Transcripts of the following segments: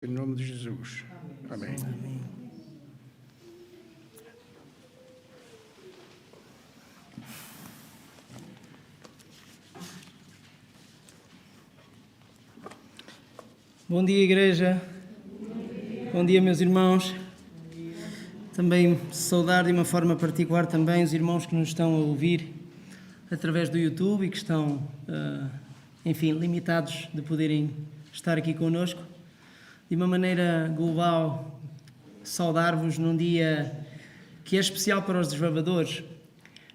Em nome de Jesus. Amém. Amém. Bom dia, igreja. Bom dia, meus irmãos. Também saudar de uma forma particular também os irmãos que nos estão a ouvir através do YouTube e que estão, limitados de poderem estar aqui connosco. De uma maneira global, saudar-vos num dia que é especial para os desbravadores.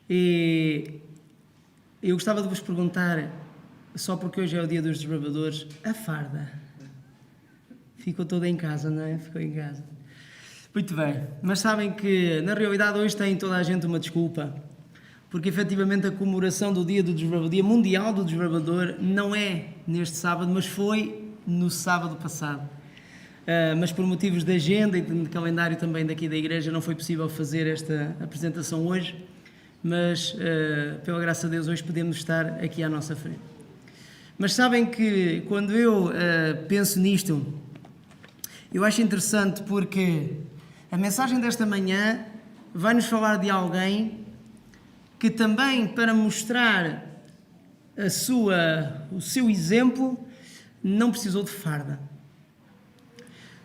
E eu gostava de vos perguntar, só porque hoje é o dia dos desbravadores, a farda ficou toda em casa, não é? Ficou em casa. Muito bem, mas sabem que na realidade hoje tem toda a gente uma desculpa, porque efetivamente a comemoração do dia do desbravador, Dia Mundial do Desbravador, não é neste sábado, mas foi no sábado passado. Mas por motivos de agenda e de calendário também daqui da igreja não foi possível fazer esta apresentação hoje, mas pela graça de Deus hoje podemos estar aqui à nossa frente. Mas sabem que quando eu penso nisto, eu acho interessante porque a mensagem desta manhã vai-nos falar de alguém que também, para mostrar o seu exemplo, não precisou de farda.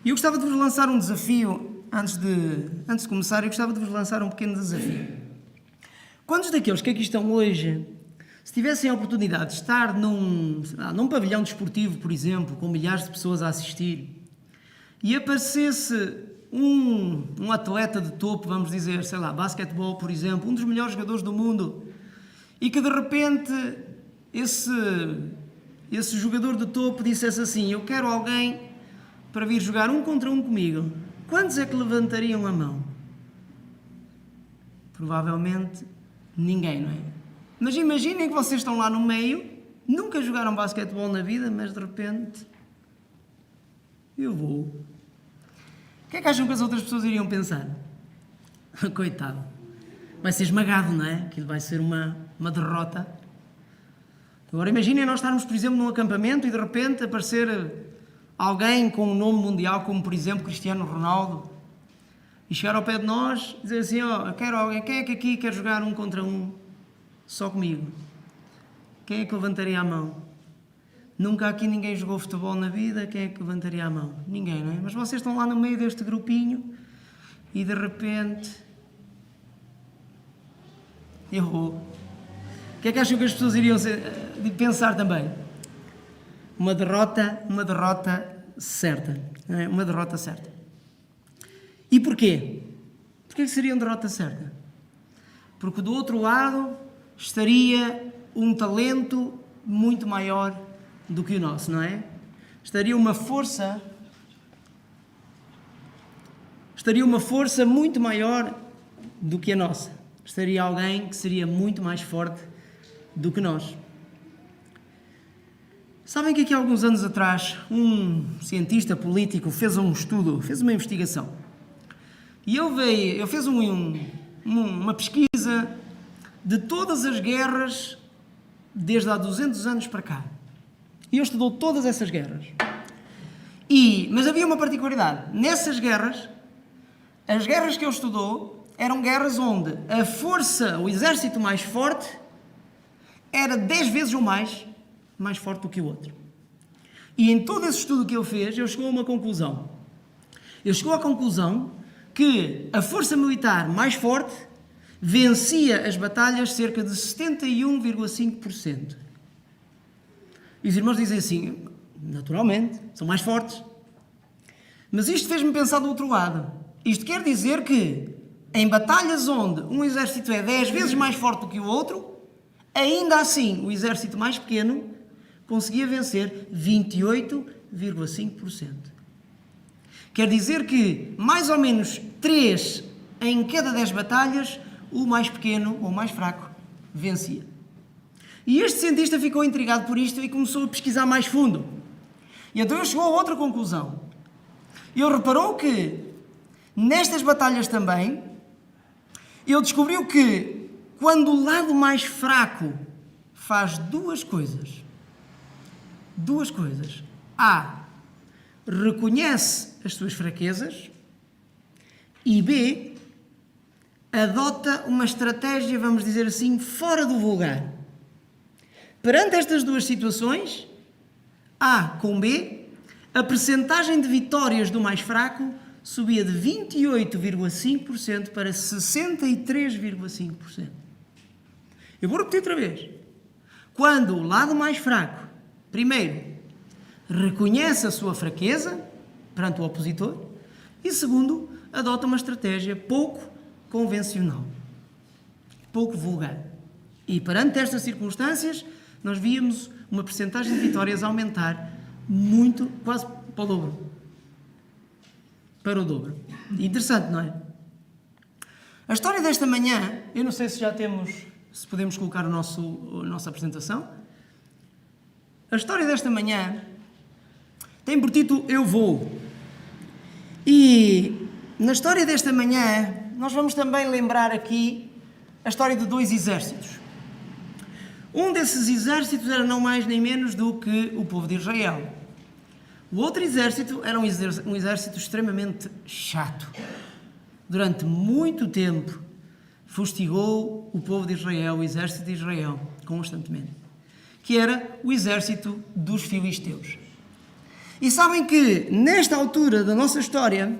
E eu gostava de vos lançar um desafio, antes de começar, eu gostava de vos lançar um pequeno desafio. Quantos daqueles que aqui estão hoje, se tivessem a oportunidade de estar num pavilhão desportivo, por exemplo, com milhares de pessoas a assistir, e aparecesse um atleta de topo, vamos dizer, sei lá, basquetebol, por exemplo, um dos melhores jogadores do mundo, e que de repente esse jogador de topo dissesse assim: eu quero alguém para vir jogar 1 contra 1 comigo, quantos é que levantariam a mão? Provavelmente ninguém, não é? Mas imaginem que vocês estão lá no meio, nunca jogaram basquetebol na vida, mas de repente eu vou. O que é que acham que as outras pessoas iriam pensar? Coitado, vai ser esmagado, não é? Aquilo vai ser uma derrota. Agora imaginem nós estarmos, por exemplo, num acampamento e de repente aparecer alguém com um nome mundial, como por exemplo Cristiano Ronaldo, e chegar ao pé de nós e dizer assim: eu quero alguém, quem é que aqui quer jogar 1 contra 1 só comigo? Quem é que levantaria a mão? Nunca aqui ninguém jogou futebol na vida, quem é que levantaria a mão? Ninguém, não é? Mas vocês estão lá no meio deste grupinho e de repente eu vou. O que é que acham que as pessoas iriam pensar também? Uma derrota certa. Não é? Uma derrota certa. E porquê? Porquê que seria uma derrota certa? Porque do outro lado estaria um talento muito maior do que o nosso, não é? Estaria uma força muito maior do que a nossa. Estaria alguém que seria muito mais forte do que nós. Sabem que aqui há alguns anos atrás um cientista político fez um estudo, fez uma investigação. E ele fez uma pesquisa de todas as guerras desde há 200 anos para cá. E ele estudou todas essas guerras. Mas havia uma particularidade. Nessas guerras, as guerras que ele estudou eram guerras onde a força, o exército mais forte, era 10 vezes ou mais forte do que o outro. E em todo esse estudo que ele fez, ele chegou a uma conclusão. Ele chegou à conclusão que a força militar mais forte vencia as batalhas cerca de 71,5%. E os irmãos dizem assim: naturalmente, são mais fortes. Mas isto fez-me pensar do outro lado. Isto quer dizer que em batalhas onde um exército é 10 vezes mais forte do que o outro, ainda assim o exército mais pequeno conseguia vencer 28,5%. Quer dizer que mais ou menos 3 em cada 10 batalhas, o mais pequeno ou mais fraco vencia. E este cientista ficou intrigado por isto e começou a pesquisar mais fundo. E então ele chegou a outra conclusão. Ele reparou que nestas batalhas também, ele descobriu que quando o lado mais fraco faz duas coisas. A. reconhece as suas fraquezas e B, adota uma estratégia, vamos dizer assim, fora do vulgar. Perante estas duas situações, A com B, a percentagem de vitórias do mais fraco subia de 28,5% para 63,5%. Eu vou repetir outra vez. Quando o lado mais fraco, primeiro, reconhece a sua fraqueza perante o opositor e, segundo, adota uma estratégia pouco convencional, pouco vulgar. E perante estas circunstâncias, nós víamos uma percentagem de vitórias aumentar muito, quase para o dobro. Para o dobro. Interessante, não é? A história desta manhã, eu não sei se já temos, se podemos colocar a nossa apresentação. A história desta manhã tem por título Eu Vou. E na história desta manhã, nós vamos também lembrar aqui a história de dois exércitos. Um desses exércitos era não mais nem menos do que o povo de Israel. O outro exército era um exército extremamente chato. Durante muito tempo, fustigou o povo de Israel, o exército de Israel, constantemente. Que era o exército dos filisteus. E sabem que, nesta altura da nossa história,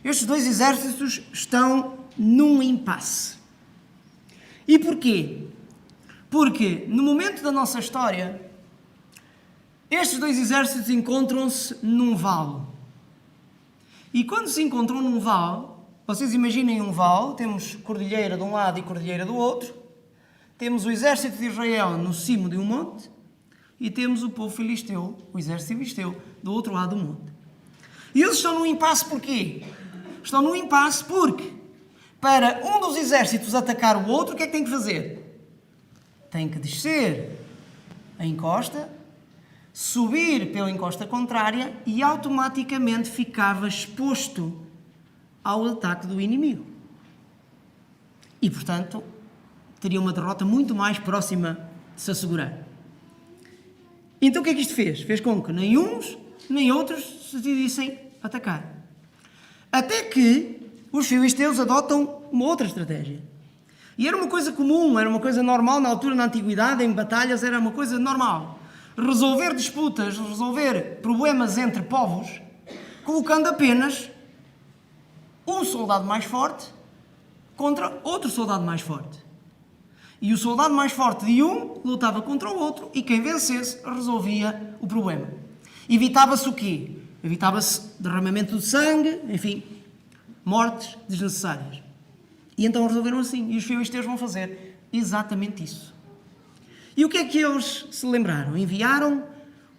estes dois exércitos estão num impasse. E porquê? Porque, no momento da nossa história, estes dois exércitos encontram-se num vale. E quando se encontram num vale, vocês imaginem um vale, temos cordilheira de um lado e cordilheira do outro, temos o exército de Israel no cimo de um monte e temos o povo filisteu, o exército filisteu, do outro lado do monte. E eles estão num impasse porquê? Estão num impasse porque, para um dos exércitos atacar o outro, o que é que tem que fazer? Tem que descer a encosta, subir pela encosta contrária e automaticamente ficava exposto ao ataque do inimigo. E, portanto, teria uma derrota muito mais próxima de se assegurar. Então o que é que isto fez? Fez com que nem uns nem outros se decidissem atacar. Até que os filisteus adotam uma outra estratégia. E era uma coisa comum, era uma coisa normal na altura, na antiguidade, em batalhas, era uma coisa normal. Resolver disputas, resolver problemas entre povos, colocando apenas um soldado mais forte contra outro soldado mais forte. E o soldado mais forte de um lutava contra o outro e quem vencesse resolvia o problema. Evitava-se o quê? Evitava-se derramamento de sangue, enfim, mortes desnecessárias. E então resolveram assim. E os filisteus vão fazer exatamente isso. E o que é que eles se lembraram? Enviaram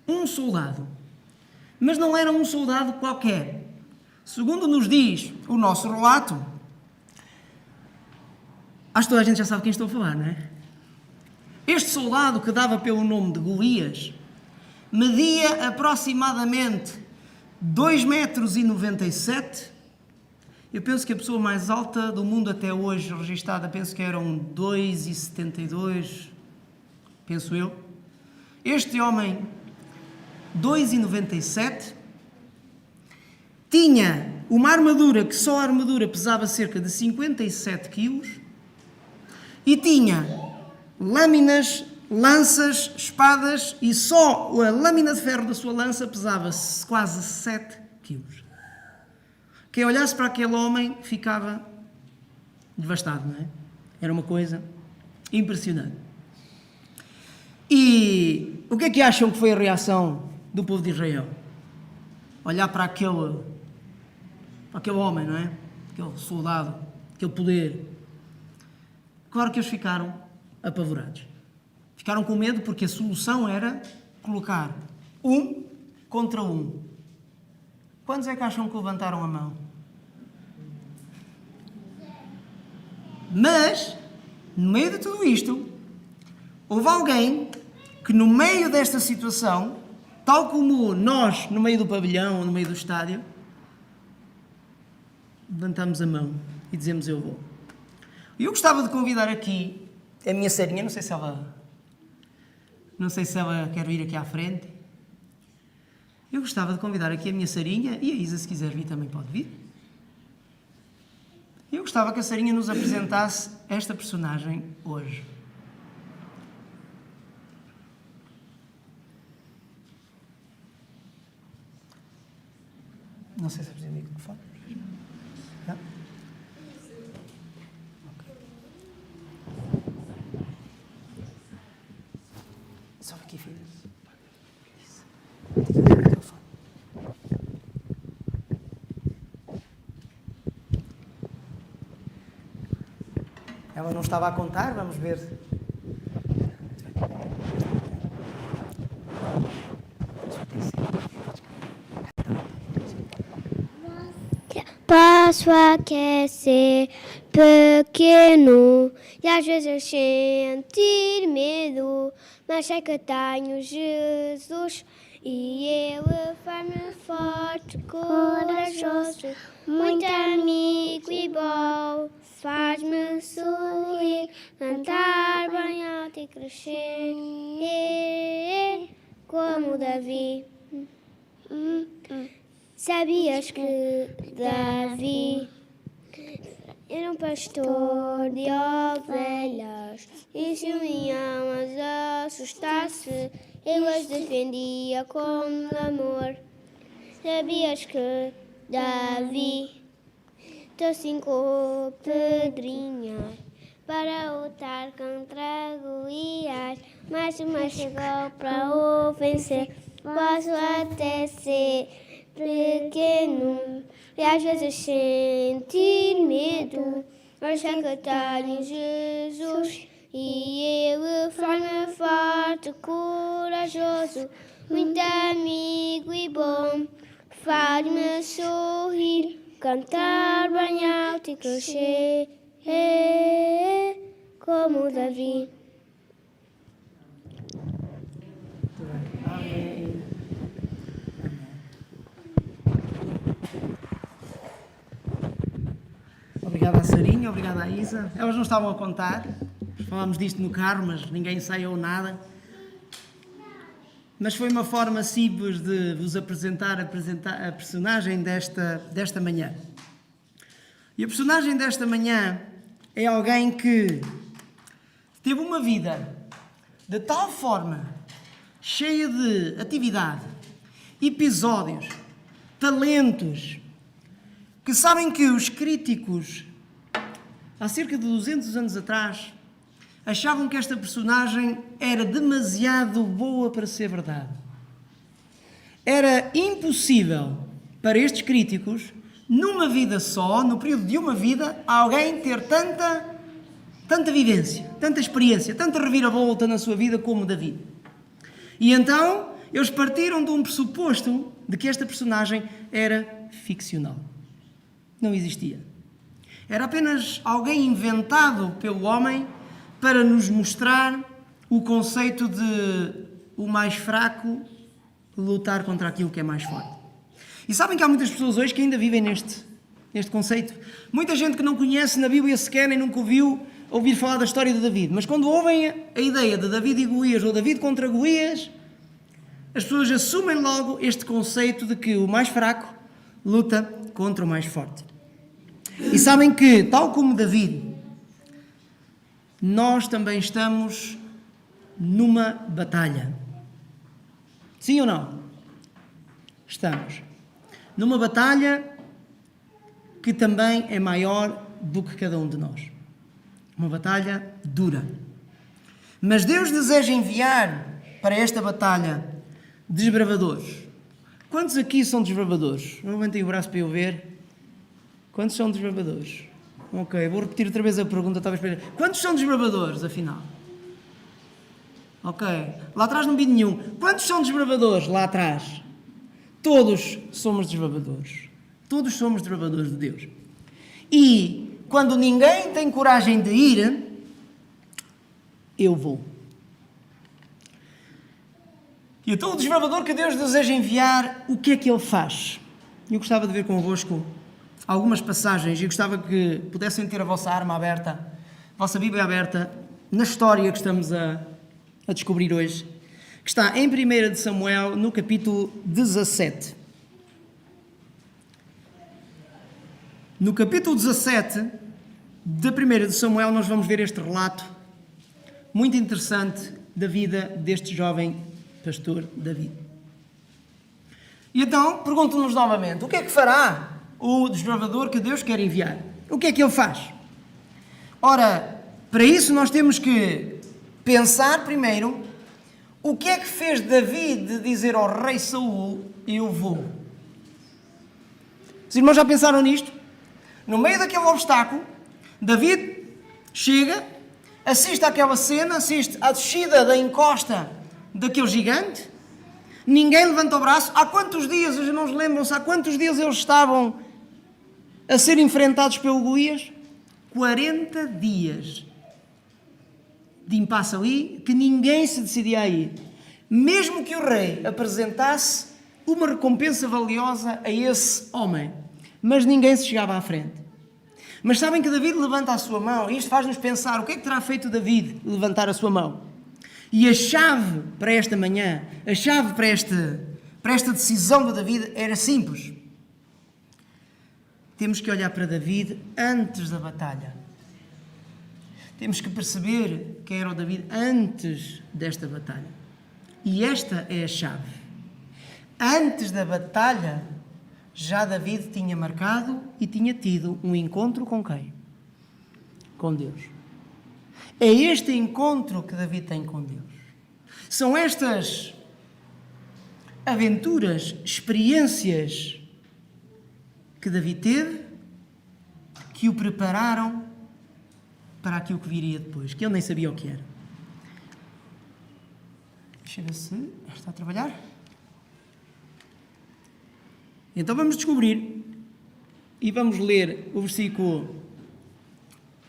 um soldado. Mas não era um soldado qualquer. Segundo nos diz o nosso relato, acho que toda a gente já sabe quem estou a falar, não é? Este soldado, que dava pelo nome de Golias, media aproximadamente 2,97 m. Eu penso que a pessoa mais alta do mundo até hoje registada, penso que eram 2,72, penso eu. Este homem, 2,97 m, tinha uma armadura que só a armadura pesava cerca de 57 kg e tinha lâminas, lanças, espadas e só a lâmina de ferro da sua lança pesava quase 7 kg. Quem olhasse para aquele homem ficava devastado, não é? Era uma coisa impressionante. E o que é que acham que foi a reação do povo de Israel? Olhar para aquele homem, não é? Aquele soldado, aquele poder. Claro que eles ficaram apavorados. Ficaram com medo porque a solução era colocar um contra um. Quantos é que acham que levantaram a mão? Mas, no meio de tudo isto, houve alguém que no meio desta situação, tal como nós no meio do pavilhão ou no meio do estádio, levantamos a mão e dizemos eu vou. E eu gostava de convidar aqui a minha Sarinha, não sei se ela quer vir aqui à frente. Eu gostava de convidar aqui a minha Sarinha, e a Isa, se quiser vir, também pode vir. Eu gostava que a Sarinha nos apresentasse esta personagem hoje. Não sei se é preciso microfone. Não? Ok. Sobe aqui, filha. Isso. Microfone. Ela não estava a contar, vamos ver. Posso aquecer pequeno e às vezes sentir medo, mas sei que tenho Jesus e Ele faz-me forte, corajoso, muito amigo e bom. Faz-me sorrir, cantar bem alto e crescer, como Davi. Sabias que Davi era um pastor de ovelhas e se o leão as assustasse, ele as defendia com amor. Sabias que Davi trouxe 5 pedrinhas para lutar contra Golias, mas o mais chegou para o vencer. Posso até ser pequeno e às vezes sentir medo, mas sei que tenho Jesus e Ele faz-me forte, corajoso, muito amigo e bom. Faz-me sorrir, cantar bem alto e crescer, como Davi. Amém. Obrigado à Sarinha, obrigado à Isa. Elas não estavam a contar, falámos disto no carro, mas ninguém ensaiou nada. Mas foi uma forma simples de vos apresentar a personagem desta manhã. E a personagem desta manhã é alguém que teve uma vida de tal forma, cheia de atividade, episódios, talentos, que sabem que os críticos, há cerca de 200 anos atrás, achavam que esta personagem era demasiado boa para ser verdade. Era impossível para estes críticos, numa vida só, no período de uma vida, alguém ter tanta vivência, tanta experiência, tanta reviravolta na sua vida como Davi. E então, eles partiram de um pressuposto de que esta personagem era ficcional. Não existia. Era apenas alguém inventado pelo homem para nos mostrar o conceito de o mais fraco lutar contra aquilo que é mais forte. E sabem que há muitas pessoas hoje que ainda vivem neste conceito. Muita gente que não conhece na Bíblia sequer nem nunca ouvir falar da história de David. Mas quando ouvem a ideia de David e Golias ou David contra Golias, as pessoas assumem logo este conceito de que o mais fraco luta contra o mais forte. E sabem que, tal como David, nós também estamos numa batalha. Sim ou não? Estamos numa batalha que também é maior do que cada um de nós. Uma batalha dura. Mas Deus deseja enviar para esta batalha desbravadores. Quantos aqui são desbravadores? Levantem o braço para eu ver. Quantos são desbravadores? Ok, vou repetir outra vez a pergunta, talvez para... Quantos são desbravadores, afinal? Ok, lá atrás não vi nenhum. Quantos são desbravadores, lá atrás? Todos somos desbravadores. Todos somos desbravadores de Deus. E quando ninguém tem coragem de ir, eu vou. E então o desbravador que Deus deseja enviar, o que é que ele faz? Eu gostava de ver convosco algumas passagens e gostava que pudessem ter a vossa arma aberta, a vossa Bíblia aberta, na história que estamos a descobrir hoje. que está em 1 de Samuel, no capítulo 17. No capítulo 17 de 1 de Samuel, nós vamos ver este relato muito interessante da vida deste jovem pastor Davi. E então, pergunto-nos novamente, o que é que fará o desbravador que Deus quer enviar? O que é que ele faz? Ora, para isso nós temos que pensar primeiro o que é que fez Davi de dizer ao rei Saul, eu vou. Os irmãos já pensaram nisto? No meio daquele obstáculo, Davi chega, assiste àquela cena, assiste à descida da encosta daquele gigante, ninguém levanta o braço. Há quantos dias, os irmãos lembram-se, há quantos dias eles estavam a ser enfrentados pelo Golias? 40 dias de impasse ali, que ninguém se decidia a ir. Mesmo que o rei apresentasse uma recompensa valiosa a esse homem, mas ninguém se chegava à frente. Mas sabem que David levanta a sua mão, e isto faz-nos pensar, o que é que terá feito David levantar a sua mão? E a chave para esta manhã, a chave para esta decisão de David era simples. Temos que olhar para David antes da batalha. Temos que perceber quem era o David antes desta batalha. E esta é a chave. Antes da batalha, já David tinha marcado e tinha tido um encontro com quem? Com Deus. É este encontro que David tem com Deus. São estas aventuras, experiências que David teve, que o prepararam para aquilo que viria depois, que ele nem sabia o que era. Deixa eu ver se está a trabalhar. Então vamos descobrir e vamos ler o versículo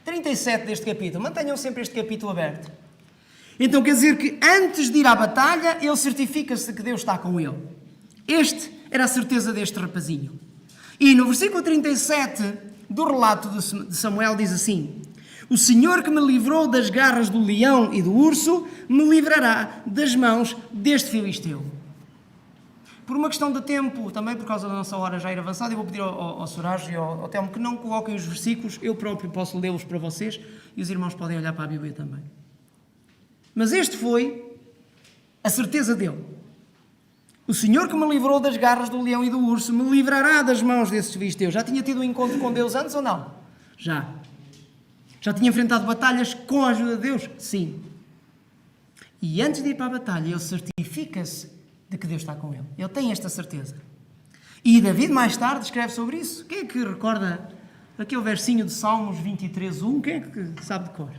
37 deste capítulo. Mantenham sempre este capítulo aberto. Então quer dizer que antes de ir à batalha, ele certifica-se de que Deus está com ele. Este era a certeza deste rapazinho. E no versículo 37 do relato de Samuel diz assim: o Senhor que me livrou das garras do leão e do urso, me livrará das mãos deste filisteu. Por uma questão de tempo, também por causa da nossa hora já ir avançada, eu vou pedir ao Sorajo e ao Telmo que não coloquem os versículos, eu próprio posso lê-los para vocês e os irmãos podem olhar para a Bíblia também. Mas este foi a certeza dele. O Senhor que me livrou das garras do leão e do urso, me livrará das mãos desses filisteus. Já tinha tido um encontro com Deus antes ou não? Já. Já tinha enfrentado batalhas com a ajuda de Deus? Sim. E antes de ir para a batalha, ele certifica-se de que Deus está com ele. Ele tem esta certeza. E David mais tarde escreve sobre isso. Quem é que recorda aquele versinho de Salmos 23:1? Quem é que sabe de cor?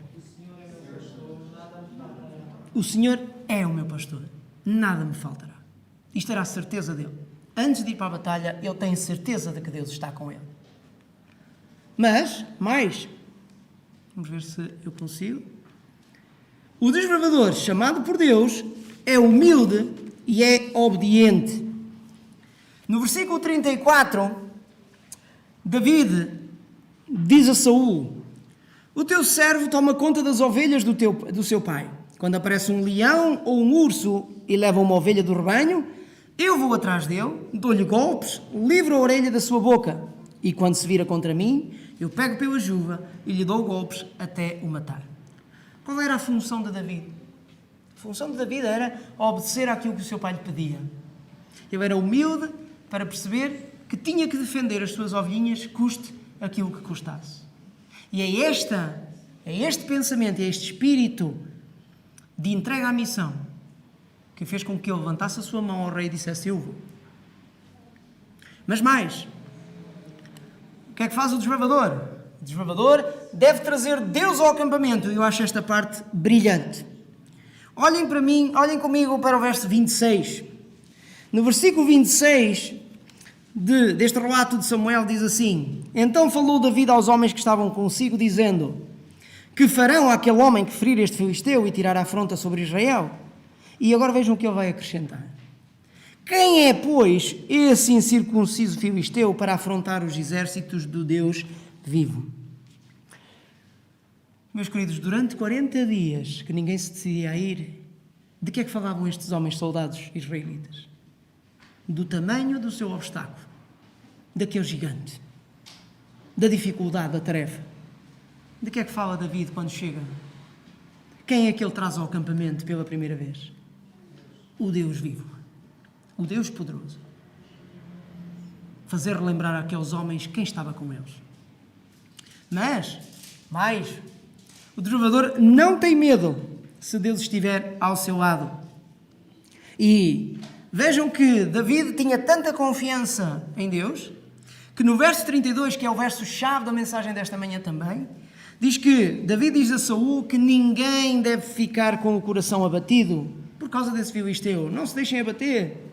O Senhor é o meu pastor. Nada me faltará. Isto era a certeza dele. Antes de ir para a batalha, ele tem certeza de que Deus está com ele. Mas, mais, vamos ver se eu consigo. O desbravador, chamado por Deus, é humilde e é obediente. No versículo 34, David diz a Saul: o teu servo toma conta das ovelhas do seu pai. Quando aparece um leão ou um urso e leva uma ovelha do rebanho, eu vou atrás dele, dou-lhe golpes, livro a orelha da sua boca. E quando se vira contra mim, eu pego pela juba e lhe dou golpes até o matar. Qual era a função de David? A função de David era obedecer àquilo que o seu pai lhe pedia. Ele era humilde para perceber que tinha que defender as suas ovelhinhas, custe aquilo que custasse. E é este pensamento, é este espírito de entrega à missão que fez com que ele levantasse a sua mão ao rei e dissesse: eu vou. Mas mais, o que é que faz o desbravador? O desbravador deve trazer Deus ao acampamento. E eu acho esta parte brilhante. Olhem para mim, olhem comigo para o verso 26. No versículo 26 deste relato de Samuel diz assim: então falou David aos homens que estavam consigo, dizendo: que farão àquele homem que ferir este filisteu e tirar a afronta sobre Israel? E agora vejam o que ele vai acrescentar. Quem é, pois, esse incircunciso filisteu para afrontar os exércitos do Deus vivo? Meus queridos, durante 40 dias que ninguém se decidia a ir, De que é que falavam estes homens soldados israelitas? Do tamanho do seu obstáculo, daquele gigante, da dificuldade da tarefa. De que é que fala David quando chega? Quem é que ele traz ao acampamento pela primeira vez? O Deus vivo, o Deus poderoso. Fazer relembrar àqueles homens quem estava com eles. Mas, mais, o desbravador não tem medo se Deus estiver ao seu lado. E vejam que David tinha tanta confiança em Deus, que no verso 32, que é o verso-chave da mensagem desta manhã também, diz que David diz a Saul que ninguém deve ficar com o coração abatido por causa desse filisteu. Não se deixem abater.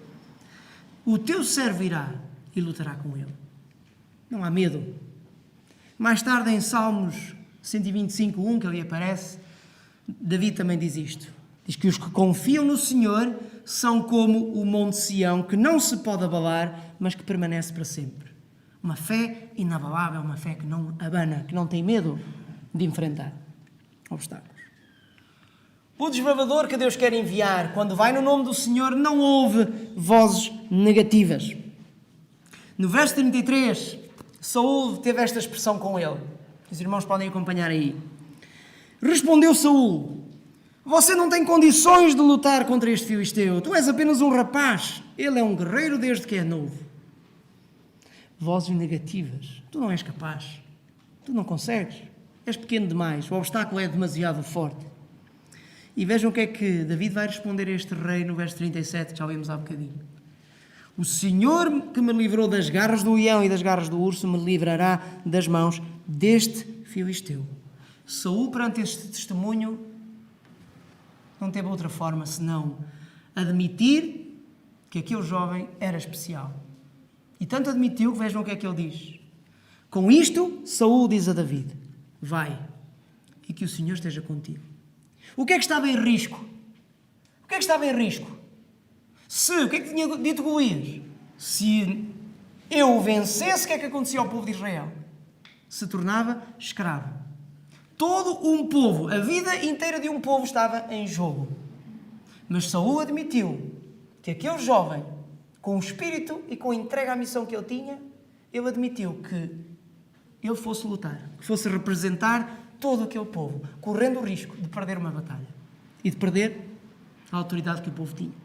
O teu servo irá e lutará com ele. Não há medo. Mais tarde, em Salmos 125:1, que ali aparece, David também diz isto. Diz que os que confiam no Senhor são como o monte Sião, que não se pode abalar, mas que permanece para sempre. Uma fé inabalável, uma fé que não abana, que não tem medo de enfrentar obstáculos. O desbravador que Deus quer enviar, quando vai no nome do Senhor, não ouve vozes negativas. No verso 33, Saul teve esta expressão com ele. Os irmãos podem acompanhar aí. Respondeu Saul: você não tem condições de lutar contra este filisteu. Tu és apenas um rapaz. Ele é um guerreiro desde que é novo. Vozes negativas. Tu não és capaz. Tu não consegues. És pequeno demais. O obstáculo é demasiado forte. E vejam o que é que David vai responder a este rei no verso 37, que já lemos há bocadinho. O Senhor que me livrou das garras do leão e das garras do urso me livrará das mãos deste filisteu. Saul, perante este testemunho, não teve outra forma senão admitir que aquele jovem era especial. E tanto admitiu que vejam o que é que ele diz. Com isto, Saul diz a David: vai, e que o Senhor esteja contigo. O que é que estava em risco? O que é que estava em risco? O que é que tinha dito Golias? Se eu o vencesse, o que é que acontecia ao povo de Israel? Se tornava escravo. Todo um povo, a vida inteira de um povo estava em jogo. Mas Saul admitiu que aquele jovem, com o espírito e com a entrega à missão que ele tinha, ele admitiu que ele fosse lutar, que fosse representar todo aquele povo, correndo o risco de perder uma batalha e de perder a autoridade que o povo tinha.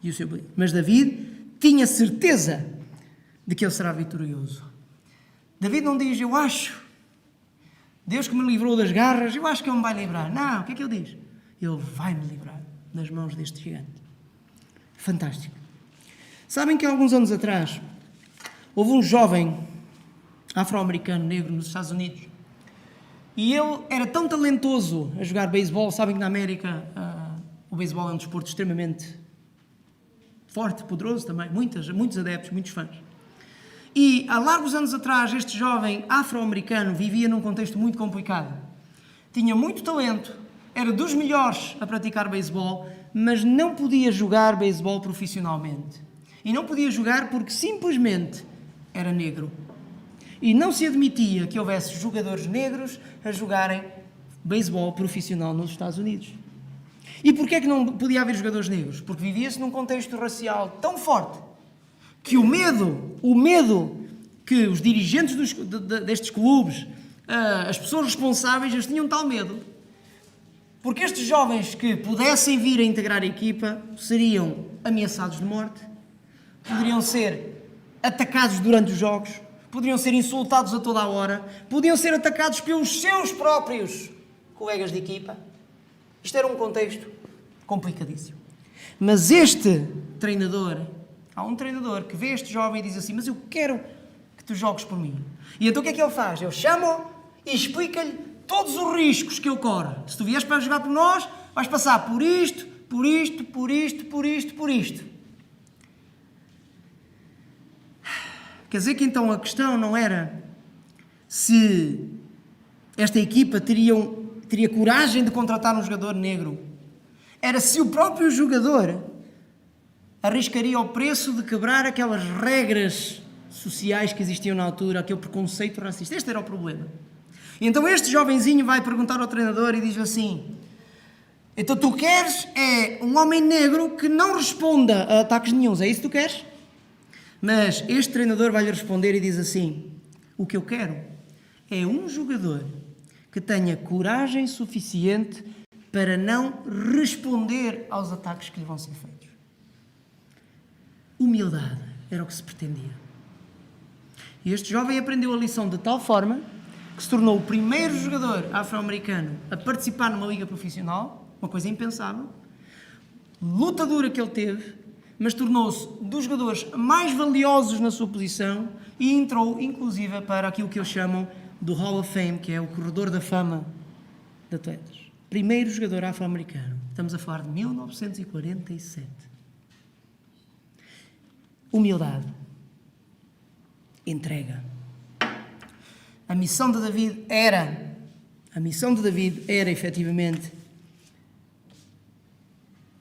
E o seu poder. Mas David tinha certeza de que ele será vitorioso. David não diz: eu acho, Deus que me livrou das garras, eu acho que ele me vai livrar. Não, o que é que ele diz? Ele vai me livrar das mãos deste gigante. Fantástico. Sabem que há alguns anos atrás houve um jovem afro-americano negro nos Estados Unidos e ele era tão talentoso a jogar beisebol. Sabem que na América o beisebol é um desporto extremamente forte, poderoso também, muitos adeptos, muitos fãs. E há largos anos atrás este jovem afro-americano vivia num contexto muito complicado. Tinha muito talento, era dos melhores a praticar beisebol, mas não podia jogar beisebol profissionalmente. E não podia jogar porque simplesmente era negro. E não se admitia que houvesse jogadores negros a jogarem beisebol profissional nos Estados Unidos. E porquê é que não podia haver jogadores negros? Porque vivia-se num contexto racial tão forte que o medo que os dirigentes destes clubes, as pessoas responsáveis, eles tinham tal medo. Porque estes jovens que pudessem vir a integrar a equipa seriam ameaçados de morte, poderiam ser atacados durante os jogos, poderiam ser insultados a toda a hora, podiam ser atacados pelos seus próprios colegas de equipa. Isto era um contexto complicadíssimo. Mas este treinador, há um treinador que vê este jovem e diz assim: mas eu quero que tu jogues por mim. E então o que é que ele faz? Ele chama-o e explica-lhe todos os riscos que ele corre. Se tu vieres para jogar por nós, vais passar por isto, por isto, por isto, por isto, por isto. Quer dizer que então a questão não era se esta equipa teria coragem de contratar um jogador negro. Era se o próprio jogador arriscaria o preço de quebrar aquelas regras sociais que existiam na altura, aquele preconceito racista. Este era o problema. E então este jovenzinho vai perguntar ao treinador e diz assim: Então tu queres um homem negro que não responda a ataques nenhuns, é isso que tu queres? Mas este treinador vai-lhe responder e diz assim: o que eu quero é um jogador que tenha coragem suficiente para não responder aos ataques que lhe vão ser feitos. Humildade era o que se pretendia. E este jovem aprendeu a lição de tal forma que se tornou o primeiro jogador afro-americano a participar numa liga profissional, uma coisa impensável, luta dura que ele teve, mas tornou-se dos jogadores mais valiosos na sua posição e entrou, inclusive, para aquilo que eles chamam do Hall of Fame, que é o corredor da fama de atletas. Primeiro jogador afro-americano. Estamos a falar de 1947. Humildade. Entrega. A missão de David era efetivamente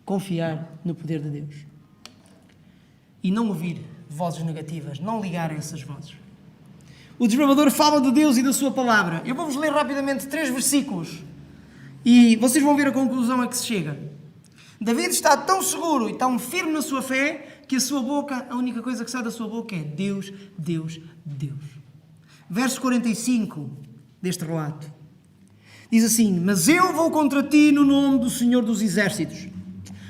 confiar no poder de Deus e não ouvir vozes negativas, não ligar a essas vozes. O desbravador fala de Deus e da sua palavra. Eu vou-vos ler rapidamente 3 versículos e vocês vão ver a conclusão a que se chega. David está tão seguro e tão firme na sua fé que a única coisa que sai da sua boca é Deus, Deus, Deus. Verso 45 deste relato. Diz assim: mas eu vou contra ti no nome do Senhor dos Exércitos,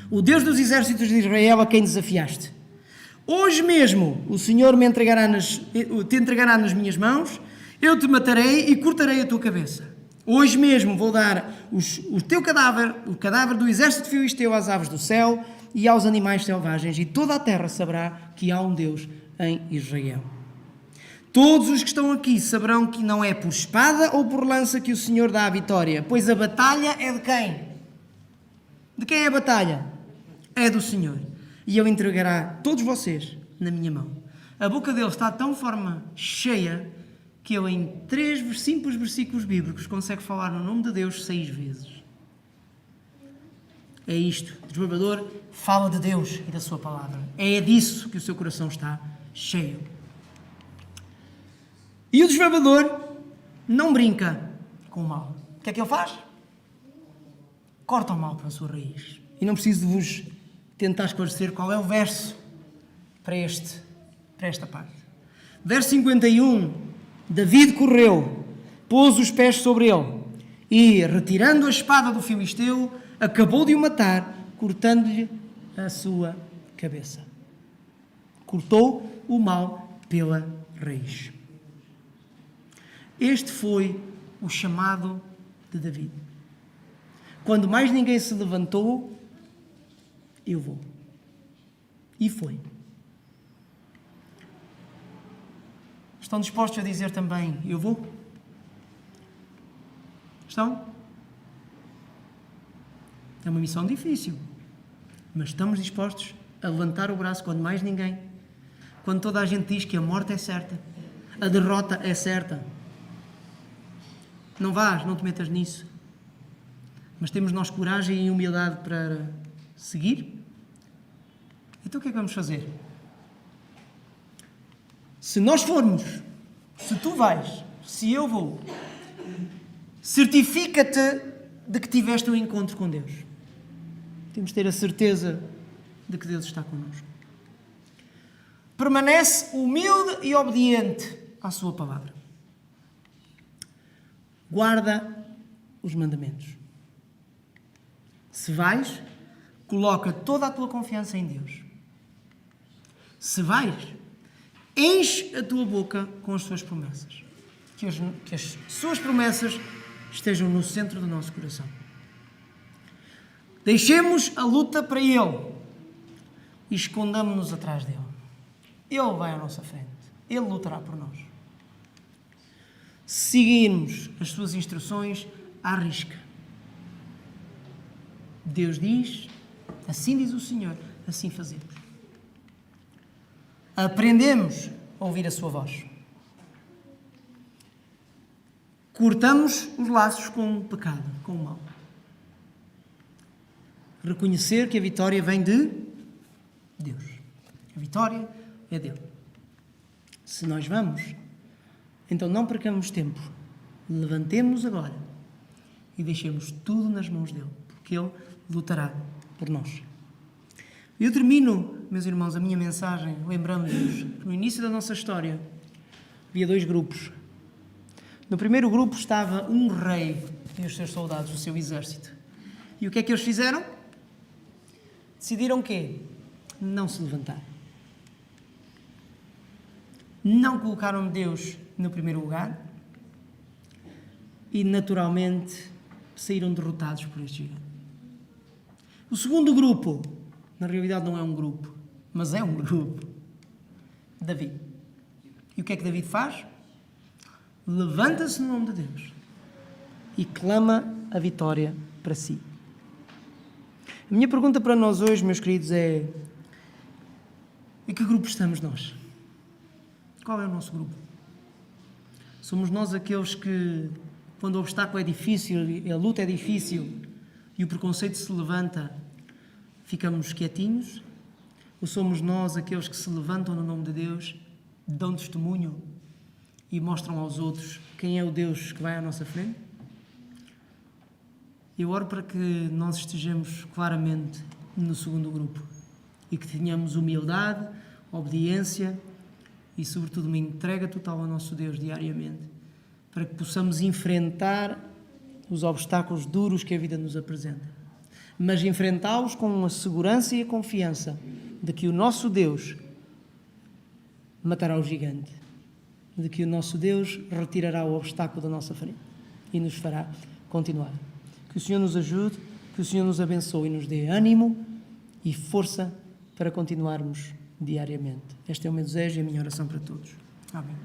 o Deus dos Exércitos de Israel, a quem desafiaste. Hoje mesmo o Senhor te entregará nas minhas mãos, eu te matarei e cortarei a tua cabeça. Hoje mesmo vou dar o teu cadáver, o cadáver do exército filisteu, às aves do céu e aos animais selvagens, e toda a terra saberá que há um Deus em Israel. Todos os que estão aqui saberão que não é por espada ou por lança que o Senhor dá a vitória, pois a batalha é de quem? De quem é a batalha? É do Senhor. E Ele entregará todos vocês na minha mão. A boca dele está de tão forma cheia que ele em 3 simples versículos bíblicos consegue falar no nome de Deus 6 vezes. É isto. O desbravador fala de Deus e da sua palavra. É disso que o seu coração está cheio. E o desbravador não brinca com o mal. O que é que ele faz? Corta o mal para a sua raiz. E não preciso de vos tentar esclarecer qual é o verso para esta parte. Verso 51. David correu, pôs os pés sobre ele e, retirando a espada do filisteu, acabou de o matar, cortando-lhe a sua cabeça. Cortou o mal pela raiz. Este foi o chamado de David. Quando mais ninguém se levantou, eu vou. E foi. Estão dispostos a dizer também, eu vou? Estão? É uma missão difícil, mas estamos dispostos a levantar o braço quando mais ninguém, quando toda a gente diz que a morte é certa, a derrota é certa. Não vás, não te metas nisso. Mas temos nós coragem e humildade para seguir? Então o que é que vamos fazer? Se nós formos, se tu vais, se eu vou, certifica-te de que tiveste um encontro com Deus. Temos de ter a certeza de que Deus está connosco. Permanece humilde e obediente à sua palavra. Guarda os mandamentos. Se vais, coloca toda a tua confiança em Deus. Se vais, enche a tua boca com as suas promessas. Que as suas promessas estejam no centro do nosso coração. Deixemos a luta para Ele e escondamos-nos atrás dele. Ele vai à nossa frente. Ele lutará por nós. Se seguirmos as suas instruções à risca. Deus diz, assim diz o Senhor, assim fazemos. Aprendemos a ouvir a sua voz. Cortamos os laços com o pecado, com o mal. Reconhecer que a vitória vem de Deus. A vitória é dele. Se nós vamos, então não percamos tempo. Levantemo-nos agora e deixemos tudo nas mãos dele, porque ele lutará por nós. Eu termino, meus irmãos, a minha mensagem lembrando-vos que no início da nossa história havia 2 grupos. No primeiro grupo estava um rei e os seus soldados, o seu exército. E o que é que eles fizeram? Decidiram o quê? Não se levantar. Não colocaram Deus no primeiro lugar e, naturalmente, saíram derrotados por este gigante. O segundo grupo, na realidade não é um grupo, mas é um grupo. Davi. E o que é que Davi faz? Levanta-se no nome de Deus e clama a vitória para si. A minha pergunta para nós hoje, meus queridos, é: em que grupo estamos nós? Qual é o nosso grupo? Somos nós aqueles que, quando o obstáculo é difícil, a luta é difícil e o preconceito se levanta, ficamos quietinhos? Ou somos nós aqueles que se levantam no nome de Deus, dão testemunho e mostram aos outros quem é o Deus que vai à nossa frente? Eu oro para que nós estejamos claramente no segundo grupo e que tenhamos humildade, obediência e, sobretudo, uma entrega total ao nosso Deus diariamente, para que possamos enfrentar os obstáculos duros que a vida nos apresenta, mas enfrentá-los com a segurança e a confiança de que o nosso Deus matará o gigante, de que o nosso Deus retirará o obstáculo da nossa frente e nos fará continuar. Que o Senhor nos ajude, que o Senhor nos abençoe e nos dê ânimo e força para continuarmos diariamente. Este é o meu desejo e a minha oração para todos. Amém.